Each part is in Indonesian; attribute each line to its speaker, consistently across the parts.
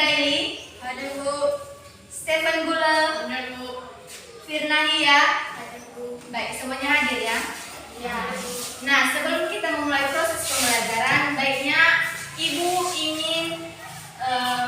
Speaker 1: Gaili.
Speaker 2: Hadir Bu.
Speaker 1: Stephen Gula.
Speaker 2: Hadir Bu.
Speaker 1: Firnahia.
Speaker 2: Hadir Bu.
Speaker 1: Baik, semuanya hadir ya.
Speaker 2: Ya.
Speaker 1: Nah, sebelum kita memulai proses pembelajaran, baiknya Ibu ingin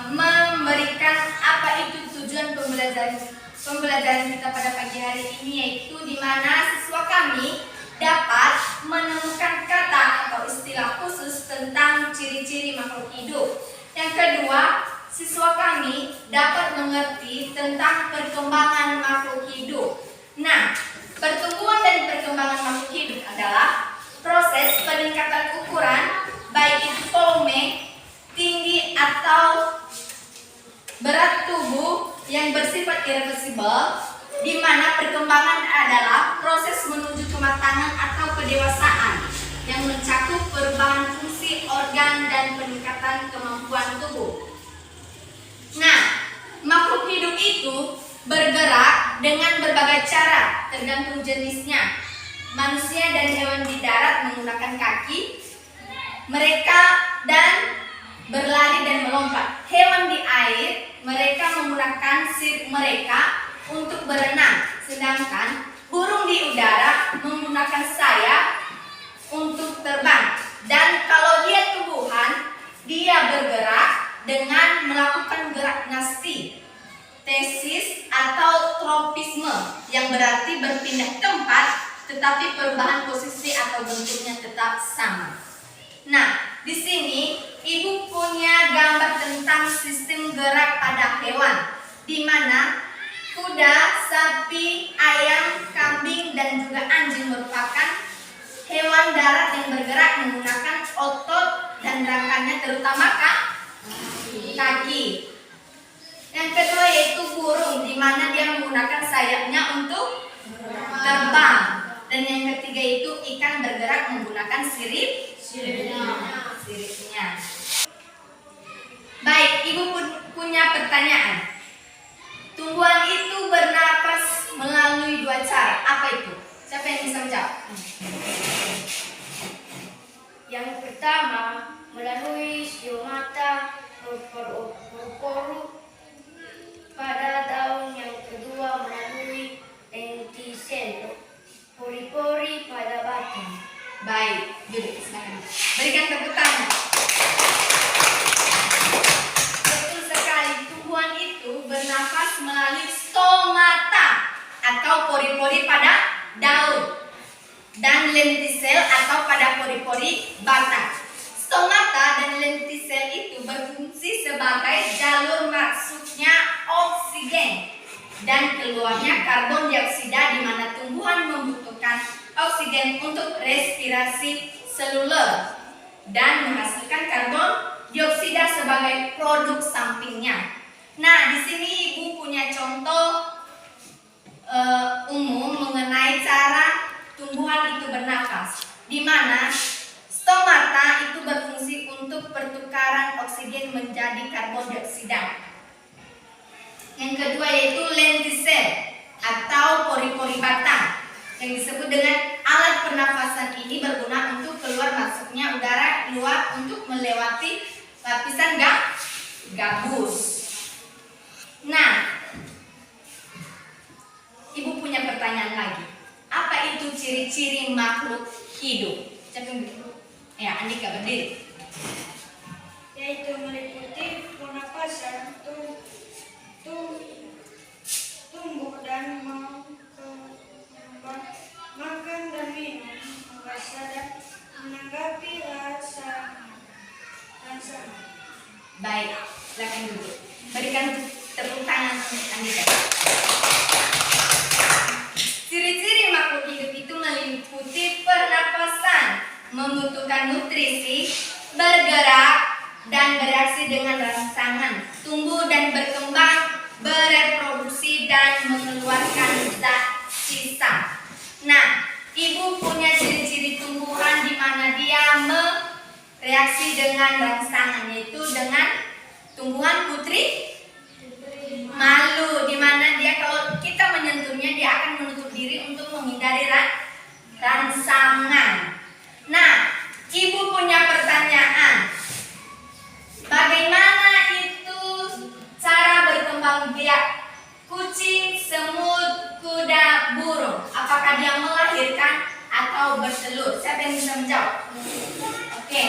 Speaker 1: memberikan apa itu tujuan pembelajaran kita pada pagi hari ini, yaitu di mana siswa kami dapat menemukan kata atau istilah khusus tentang ciri-ciri makhluk hidup. Yang kedua, siswa kami dapat mengerti tentang perkembangan makhluk hidup. Nah, pertumbuhan dan perkembangan makhluk hidup adalah proses peningkatan ukuran, baik itu volume, tinggi atau berat tubuh yang bersifat irreversibel, di mana perkembangan adalah proses menuju kematangan atau kedewasaan yang mencakup perubahan fungsi organ dan peningkatan kemampuan tubuh. Nah, makhluk hidup itu bergerak dengan berbagai cara tergantung jenisnya. Manusia dan hewan di darat menggunakan kaki mereka dan berlari dan melompat. Hewan di air mereka menggunakan sirip mereka untuk berenang, sedangkan burung di udara menggunakan sayap untuk terbang. Dan kalau dia tumbuhan, dia bergerak dengan melakukan gerak nasti, tesis atau tropisme, yang berarti berpindah tempat tetapi perubahan posisi atau bentuknya tetap sama. Nah, di sini Ibu punya gambar tentang sistem gerak pada hewan, di mana kuda, sapi, ayam, kambing, dan juga anjing merupakan hewan darat yang bergerak menggunakan otot dan rangkanya, terutama kaki. Yang kedua yaitu burung, di mana dia menggunakan sayapnya untuk terbang. Dan yang ketiga itu ikan bergerak menggunakan siripnya. Baik, Ibu punya pertanyaan. Tumbuhan itu bernapas melalui dua cara. Apa itu? Siapa yang bisa menjawab?
Speaker 2: Yang pertama, melalui stomata paru-paru pada daun. Yang kedua, melalui lentisel pori-pori pada batang.
Speaker 1: Baik, duduk silakan. Berikan tepuk tangan. Betul sekali, tumbuhan itu bernafas melalui stomata atau pori-pori pada daun dan lentisel atau pada pori-pori batang. Stomata dan lentisel itu berfungsi sebagai jalur masuknya oksigen dan keluarnya karbon dioksida, di mana tumbuhan membutuhkan oksigen untuk respirasi seluler dan menghasilkan karbon dioksida sebagai produk sampingnya. Nah, di sini Ibu punya contoh umum mengenai cara tumbuhan itu bernafas, di mana stomata itu berfungsi untuk pertukaran oksigen menjadi karbon dioksida. Yang kedua yaitu lentisel atau pori-pori batang, yang disebut dengan alat pernafasan ini berguna untuk keluar masuknya udara luar untuk melewati lapisan gabus. Nah, Ibu punya pertanyaan lagi. Apa itu ciri-ciri makhluk hidup? Ya, Andika berdiri.
Speaker 2: Yaitu meliputi pernapasan, tumbuh dan makan dan minum, merasa dan menanggapi rasa.
Speaker 1: Baik, silakan duduk. Berikan tepuk tangan Andika. Ciri-ciri makhluk hidup itu meliputi pernapasan, membutuhkan nutrisi, bergerak, dan bereaksi dengan rangsangan, tumbuh dan berkembang, bereproduksi, dan mengeluarkan zat sisa. Nah, Ibu punya ciri-ciri tumbuhan di mana dia bereaksi dengan rangsangan, yaitu dengan tumbuhan putri malu, di mana dia kalau kita menyentuhnya dia akan menutup diri untuk menghindari rangsangan. Nah, Ibu punya pertanyaan. Bagaimana itu bertelur? Siapa yang bisa menjawab? Oke.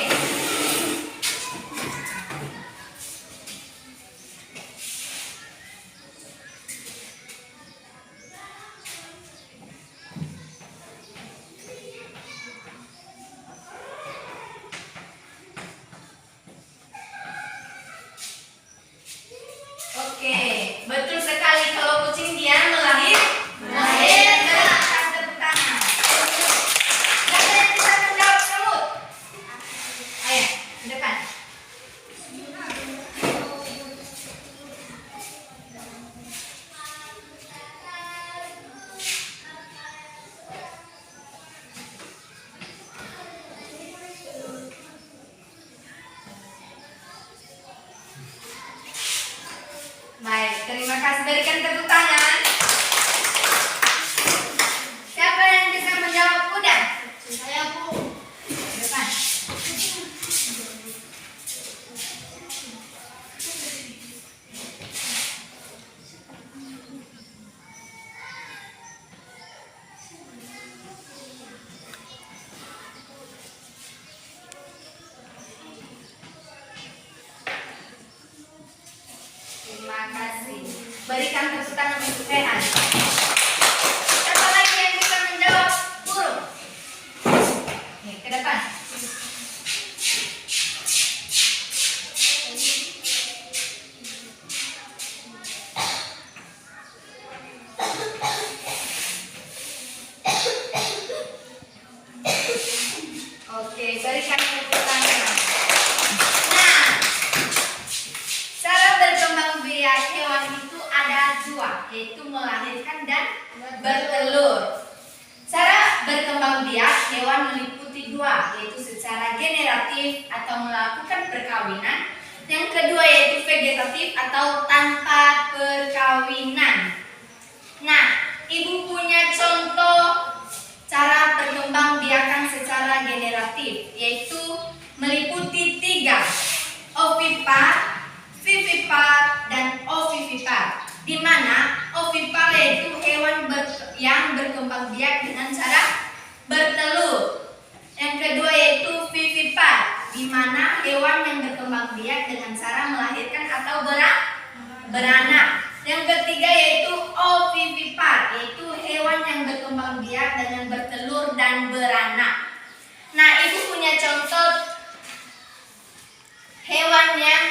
Speaker 1: Oke, betul sekali kalau kucing dia melahirkan. Tepuk tangan. Siapa yang bisa menjawab semut? Ayo, ke depan. Baik, terima kasih. Berikan tepuk tangan. Siapa yang bisa menjawab kuda? Saya, Bu. Ke depan. Terima kasih. Berikan tepuk tangan untuk Rehan. Siapa lagi yang bisa menjawab burung? Oke, ke depan. Oke, berikan tepuk tangan. Nah, cara berkembang biak hewan itu ada dua, yaitu melahirkan dan bertelur. Cara berkembang biak hewan meliputi dua, yaitu secara generatif atau melakukan perkawinan. Yang kedua yaitu vegetatif atau tanpa perkawinan. Nah, ibu punya contoh cara berkembang biakan secara generatif, yaitu meliputi tiga: ovipar, vivipar, dan ovivipar. Di mana ovipar yaitu hewan yang berkembang biak dengan cara bertelur. Yang kedua yaitu vivipar, di mana hewan yang berkembang biak dengan cara melahirkan atau beranak. Yang ketiga yaitu ovivipar, yaitu hewan yang berkembang biak dengan bertelur dan beranak. Nah, ibu punya contoh hewan yang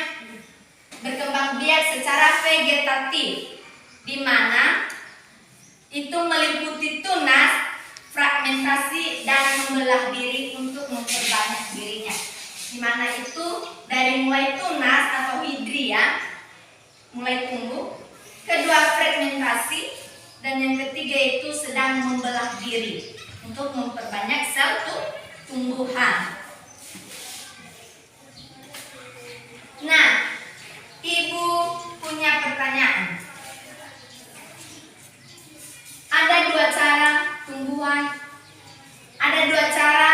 Speaker 1: berkembang biak secara vegetatif, di mana itu meliputi tunas, fragmentasi, dan membelah diri untuk memperbanyak dirinya. Di mana itu dari mulai tunas atau hidria, mulai tumbuh, kedua fragmentasi, dan yang ketiga itu sedang membelah diri untuk memperbanyak sel tumbuhan. Nah, ibu punya pertanyaan. Ada dua cara tumbuhan, ada dua cara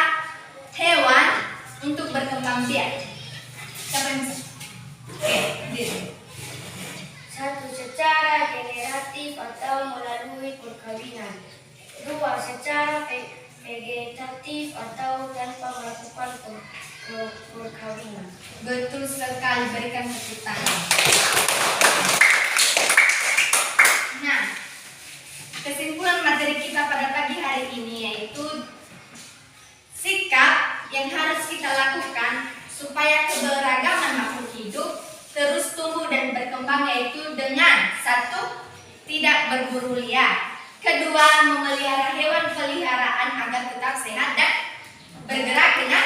Speaker 1: hewan untuk berkembang biak. Siapa yang bisa? Oke, diri.
Speaker 2: Satu, secara generatif atau melalui perkawinan. Dua, secara vegetatif atau tanpa melakukan perkawinan.
Speaker 1: Betul sekali, berikan tepuk tangan. Nah, kesimpulan materi kita pada pagi hari ini yaitu sikap yang harus kita lakukan supaya keberagaman makhluk hidup terus tumbuh dan berkembang, yaitu dengan satu, tidak berburu liar. Kedua, memelihara hewan peliharaan agar tetap sehat dan bergerak dengan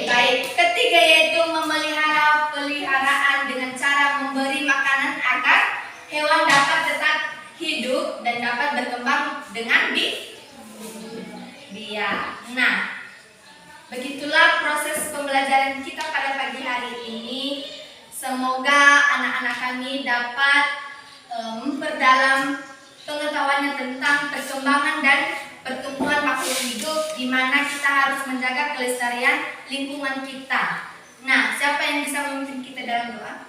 Speaker 1: baik. Ketiga yaitu memelihara peliharaan dengan cara memberi makanan agar hewan dapat tetap hidup dan dapat berkembang dengan biak. Nah, begitulah proses pembelajaran kita pada pagi hari ini. Semoga anak-anak kami dapat memperdalam pengetahuannya tentang perkembangan dan pertumbuhan makhluk hidup, di mana kita harus menjaga kelestarian lingkungan kita. Nah, siapa yang bisa memimpin kita dalam doa?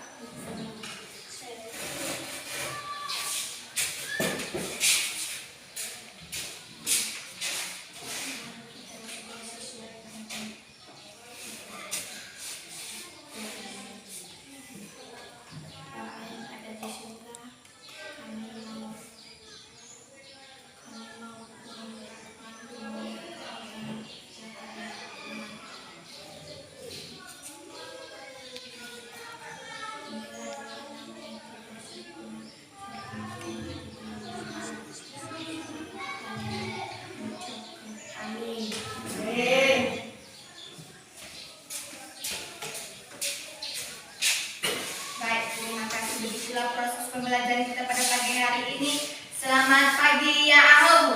Speaker 1: Selamat pagi ya Ahobu.